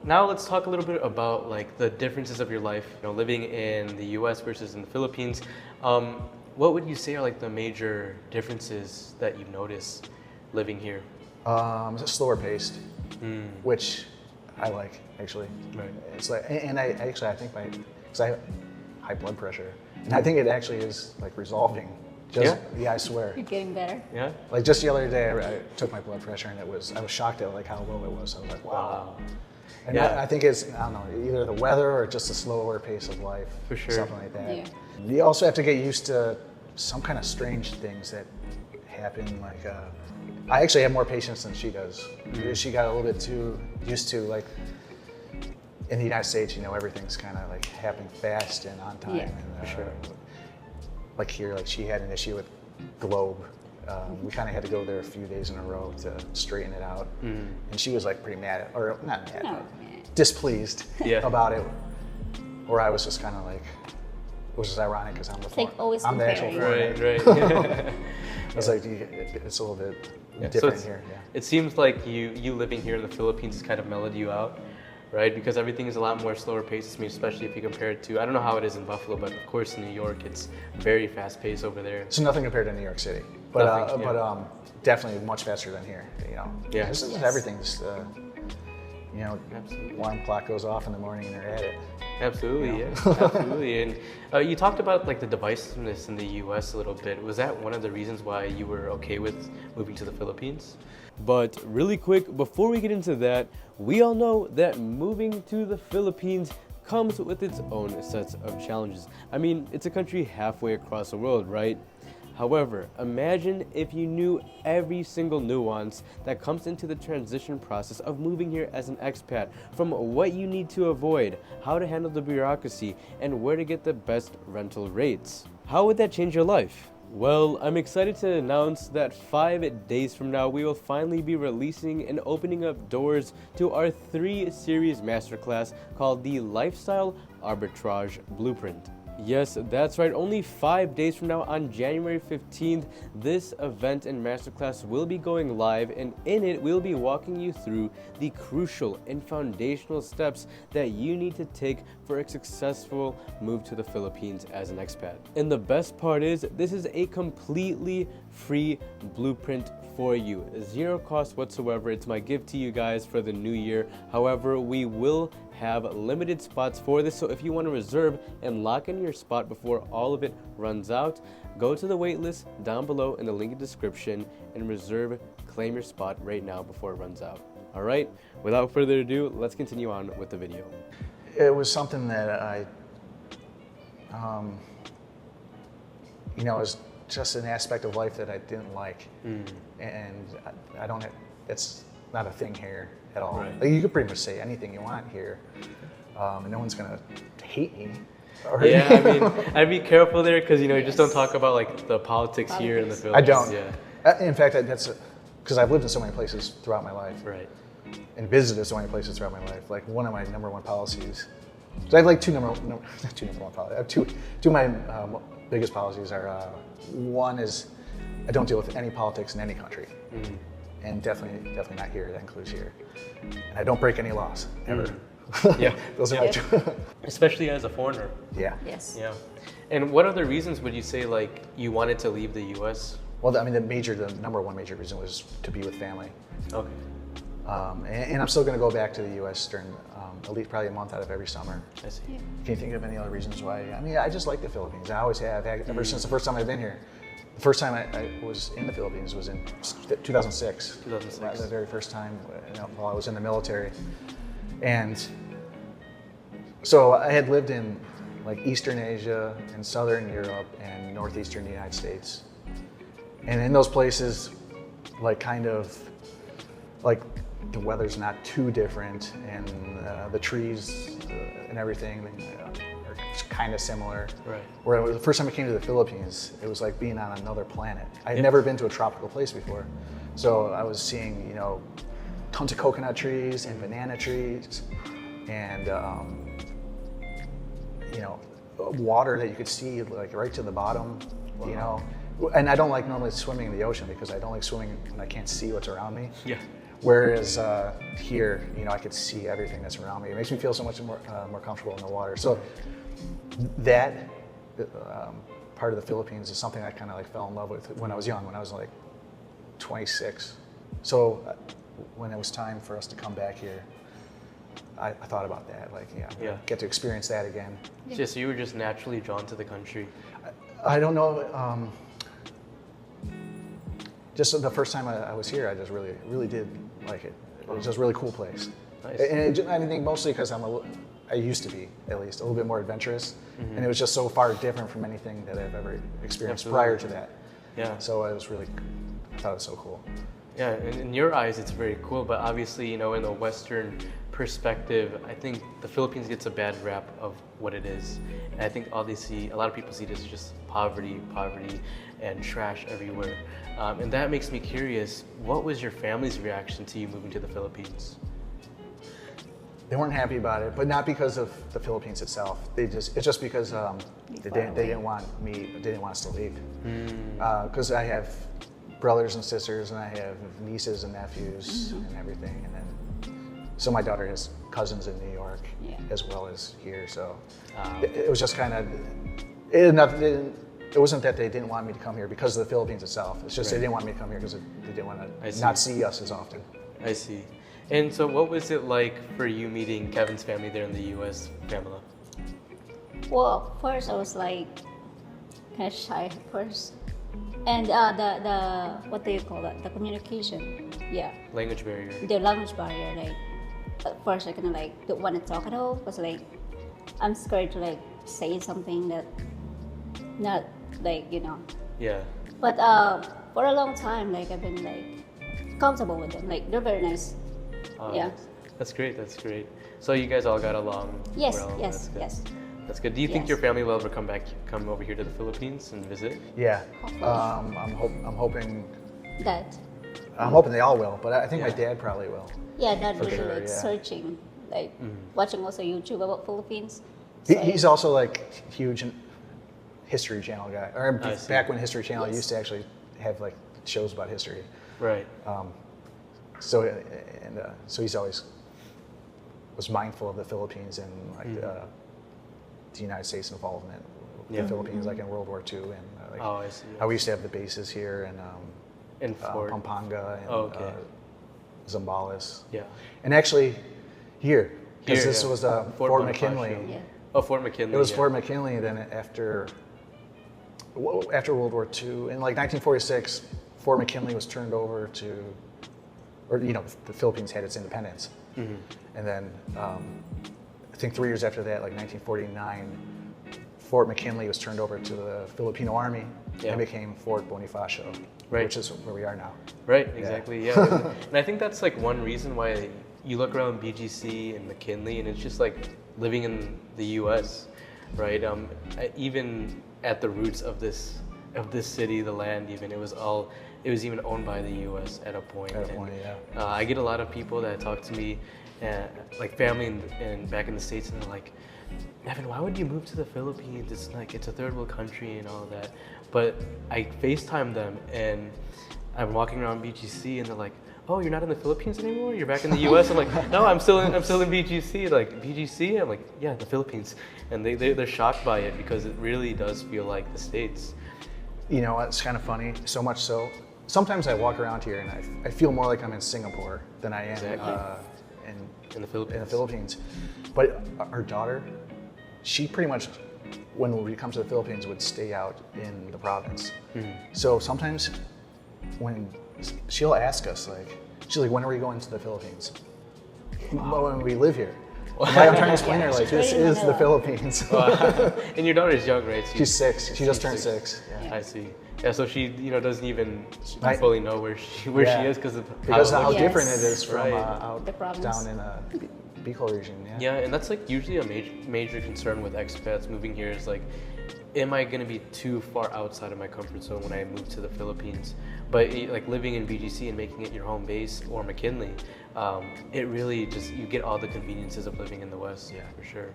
now let's talk a little bit about like the differences of your life, living in the U.S. versus in the Philippines. What would you say are like the major differences that you've noticed living here? It's slower paced, which I like actually. Right. It's like, and I think because I have high blood pressure, and I think it actually is like resolving. Yeah, I swear. You're getting better. Yeah. Like just the other day, I took my blood pressure, and I was shocked at like how low it was. I was like, wow. And Yeah. I think it's, I don't know, either the weather or just the slower pace of life. For sure. Something like that. Yeah. You also have to get used to some kind of strange things that happen. Like, I actually have more patience than she does. She got a little bit too used to, like, in the United States, everything's kind of like happening fast and on time. Yeah. And, For sure. Like here, like she had an issue with Globe. We kind of had to go there a few days in a row to straighten it out. And she was like pretty mad, or not mad, No, but displeased about it. Or I was just kind of like, which is ironic because I'm I'm the actual foreigner. Right. I was like, it's a little bit So different here. Yeah. it seems like you living here in the Philippines has kind of mellowed you out, right? Because everything is a lot more slower paced, especially if you compare it to, I don't know how it is in Buffalo, but of course in New York, it's very fast paced over there. So nothing compared to New York City, but Nothing, definitely much faster than here. Yeah. This is everything. Just Absolutely. alarm clock goes off in the morning and they're at it. Absolutely, yeah, absolutely. And you talked about like the divisiveness in the U.S. a little bit. Was that one of the reasons why you were okay with moving to the Philippines? But really quick, before we get into that, we all know that moving to the Philippines comes with its own sets of challenges. I mean, it's a country halfway across the world, right? However, imagine if you knew every single nuance that comes into the transition process of moving here as an expat, from what you need to avoid, how to handle the bureaucracy, and where to get the best rental rates. How would that change your life? Well, I'm excited to announce that 5 days from now, we will finally be releasing and opening up doors to our 3-series masterclass called the Lifestyle Arbitrage Blueprint. Yes, that's right. Only 5 days from now, on January 15th, this event and masterclass will be going live, and in it, we'll be walking you through the crucial and foundational steps that you need to take for a successful move to the Philippines as an expat. And the best part is, this is a completely free blueprint for you. 0 cost whatsoever. It's my gift to you guys for the new year. However, we will have limited spots for this, so if you want to reserve and lock in your spot before all of it runs out, go to the waitlist down below in the link in the description and claim your spot right now before it runs out. All right, without further ado, let's continue on with the video. It was something that it was just an aspect of life that I didn't like, and I don't have, it's not a thing here at all. Right. Like, you could pretty much say anything you want here, and no one's gonna hate me. Yeah, I mean, I'd be careful there because you just don't talk about like the politics here in the Philippines. I don't. Yeah. In fact, that's because I've lived in so many places throughout my life, Right. and visited so many places throughout my life. Like one of my number one policies. So I have like two number one policies. I have two of my biggest policies are one is I don't deal with any politics in any country. And definitely not here. That includes here. And I don't break any laws ever. Yeah, those are my two. Especially as a foreigner. Yeah. Yes. Yeah. And what other reasons would you say like you wanted to leave the U.S.? Well, I mean, the number one major reason was to be with family. Okay. And I'm still going to go back to the U.S. during at least probably a month out of every summer. I see. Yeah. Can you think of any other reasons why? I mean, I just like the Philippines. I always have, ever since the first time I've been here. The first time I was in the Philippines was in 2006. 2006. The very first time while I was in the military. And so I had lived in like Eastern Asia and Southern Europe and Northeastern United States. And in those places, like kind of, like the weather's not too different and the trees and everything are kind of similar. Right. Where the first time I came to the Philippines, it was like being on another planet. I had never been to a tropical place before. So I was seeing, tons of coconut trees and banana trees and, water that you could see like right to the bottom, And I don't like normally swimming in the ocean because I don't like swimming when I can't see what's around me. Yeah. Whereas here, you know, I could see everything that's around me. It makes me feel so much more comfortable in the water. So that part of the Philippines is something I kind of like fell in love with when I was young, when I was like 26. So when it was time for us to come back here, I thought about that, like, yeah, get to experience that again. So you were just naturally drawn to the country. I don't know. Just the first time I was here, I just really did like it. It was just a really cool place. Nice. And I think mostly because I used to be, at least, a little bit more adventurous, and it was just so far different from anything that I've ever experienced prior to that. Yeah. So I thought it was so cool. Yeah, in your eyes, it's very cool, but obviously, you know, in a Western perspective, I think the Philippines gets a bad rap of what it is. And I think a lot of people see this as just poverty, and trash everywhere. And that makes me curious, what was your family's reaction to you moving to the Philippines? They weren't happy about it, but not because of the Philippines itself. It's just because they didn't want us to leave. Because I have brothers and sisters, and I have nieces and nephews and everything, and then so my daughter has cousins in New York as well as here. So it was just kind of it wasn't that they didn't want me to come here because of the Philippines itself. It's just they didn't want me to come here because they didn't want to not see us as often. I see. And so what was it like for you meeting Kevin's family there in the U.S., Pamela? Well, first I was like kind of shy at first. And the what do you call that? The communication. Yeah. Language barrier. The language barrier. Like at first I kind of like don't want to talk at all because like I'm scared to like say something that not like, you know. Yeah. But for a long time, like I've been like comfortable with them. Like they're very nice. Yeah. That's great. So you guys all got along Yes. well. Yes. Yes. That's good. Do you think Yes. your family will ever come over here to the Philippines and visit? Yeah. Hopefully. I'm hoping That. they all will, but I think my dad probably will. Yeah, Dad really sure, like yeah. searching, like watching also YouTube about Philippines. He's also like huge History Channel guy. Or I see. back when History Channel used to actually have like shows about history. Right. So he's always was mindful of the Philippines and like the United States involvement with the Philippines, like in World War II, and like I see. how we used to have the bases here In Fort. Pampanga and Zambales. Yeah. And actually here, because Here, this yeah. was Fort Fort Bonifacio. McKinley. Yeah. Oh, Fort McKinley. It was yeah. Fort McKinley. Then after World War II, in like 1946, Fort McKinley was turned over to, or you know, the Philippines had its independence, and then I think 3 years after that, like 1949, Fort McKinley was turned over to the Filipino Army and became Fort Bonifacio, which is where we are now. Right, exactly, yeah. And I think that's like one reason why you look around BGC and McKinley and it's just like living in the US, right? Even at the roots of this city, the land even, it was even owned by the US at a point. I get a lot of people that talk to me, like family and back in the States, and they're like, Evan, why would you move to the Philippines? It's a third world country and all of that. But I FaceTime them and I'm walking around BGC and they're like, oh, you're not in the Philippines anymore? You're back in the US? I'm like, no, I'm still in BGC. Like, BGC? I'm like, yeah, the Philippines. And they're shocked by it because it really does feel like the States. You know, it's kind of funny, so much so. Sometimes I walk around here and I feel more like I'm in Singapore than I am in the Philippines. In the Philippines. But our daughter, she pretty much, when we come to the Philippines, would stay out in the province. So sometimes when she'll ask us, like, she's like, when are we going to the Philippines? When we live here. I'm trying to explain to her, like, this is the Philippines. And your daughter's young, right? She's 6. She just turned 6. Yeah. I see. Yeah, so she, doesn't even fully know where she is because of how different it is from out the province. down in Bicol region. Yeah, and that's like usually a major concern with expats moving here is like, am I going to be too far outside of my comfort zone when I move to the Philippines? But like living in BGC and making it your home base, or McKinley, it really just, you get all the conveniences of living in the West. Yeah, for sure.